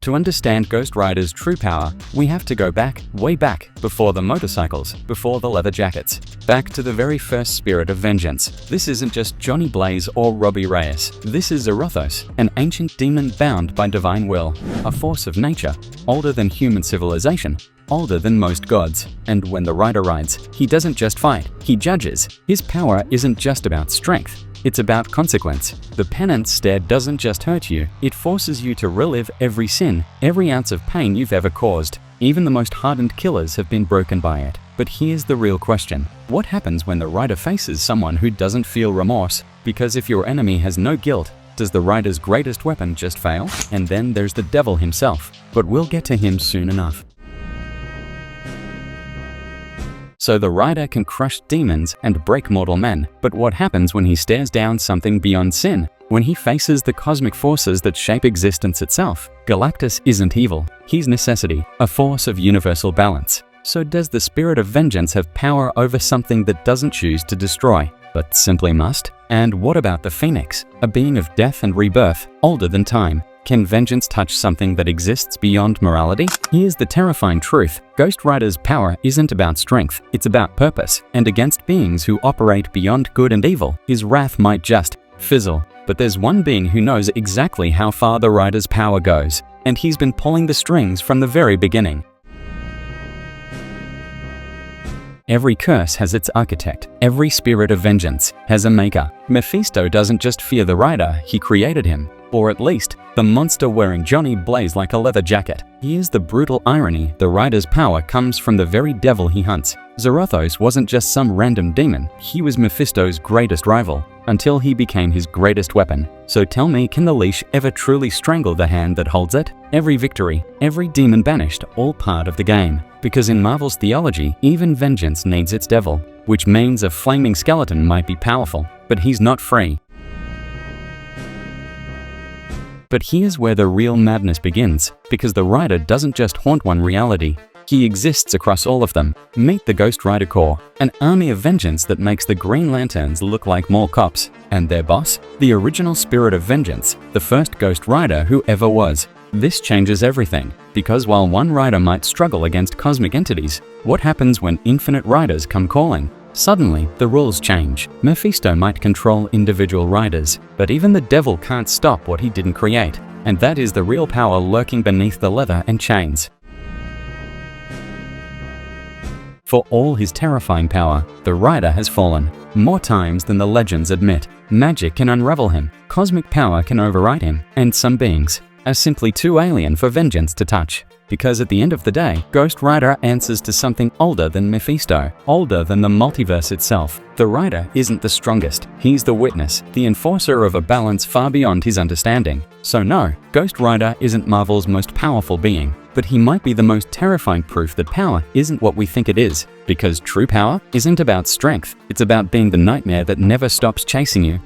To understand Ghost Rider's true power, we have to go back, way back, before the motorcycles, before the leather jackets. Back to the very first spirit of vengeance. This isn't just Johnny Blaze or Robbie Reyes. This is Zarathos, an ancient demon bound by divine will, a force of nature, older than human civilization, older than most gods. And when the rider rides, he doesn't just fight, he judges. His power isn't just about strength. It's about consequence. The Penance Stare doesn't just hurt you, it forces you to relive every sin, every ounce of pain you've ever caused. Even the most hardened killers have been broken by it. But here's the real question. What happens when the rider faces someone who doesn't feel remorse? Because if your enemy has no guilt, does the rider's greatest weapon just fail? And then there's the devil himself. But we'll get to him soon enough. So the rider can crush demons and break mortal men, but what happens when he stares down something beyond sin? When he faces the cosmic forces that shape existence itself? Galactus isn't evil, he's necessity, a force of universal balance. So does the spirit of vengeance have power over something that doesn't choose to destroy, but simply must? And what about the Phoenix, a being of death and rebirth, older than time? Can vengeance touch something that exists beyond morality? Here's the terrifying truth. Ghost Rider's power isn't about strength, it's about purpose. And against beings who operate beyond good and evil, his wrath might just fizzle. But there's one being who knows exactly how far the rider's power goes, and he's been pulling the strings from the very beginning. Every curse has its architect. Every spirit of vengeance has a maker. Mephisto doesn't just fear the rider, he created him. Or at least, the monster wearing Johnny Blaze like a leather jacket. Here's the brutal irony, the rider's power comes from the very devil he hunts. Zarathos wasn't just some random demon, he was Mephisto's greatest rival, until he became his greatest weapon. So tell me, can the leash ever truly strangle the hand that holds it? Every victory, every demon banished, all part of the game. Because in Marvel's theology, even vengeance needs its devil, which means a flaming skeleton might be powerful, but he's not free. But here's where the real madness begins, because the rider doesn't just haunt one reality, he exists across all of them. Meet the Ghost Rider Corps, an army of vengeance that makes the Green Lanterns look like mall cops. And their boss? The original spirit of vengeance, the first Ghost Rider who ever was. This changes everything, because while one rider might struggle against cosmic entities, what happens when infinite riders come calling? Suddenly, the rules change. Mephisto might control individual riders, but even the devil can't stop what he didn't create. And that is the real power lurking beneath the leather and chains. For all his terrifying power, the rider has fallen. More times than the legends admit. Magic can unravel him, cosmic power can override him, and some beings are simply too alien for vengeance to touch. Because at the end of the day, Ghost Rider answers to something older than Mephisto, older than the multiverse itself. The rider isn't the strongest, he's the witness, the enforcer of a balance far beyond his understanding. So no, Ghost Rider isn't Marvel's most powerful being, but he might be the most terrifying proof that power isn't what we think it is. Because true power isn't about strength, it's about being the nightmare that never stops chasing you.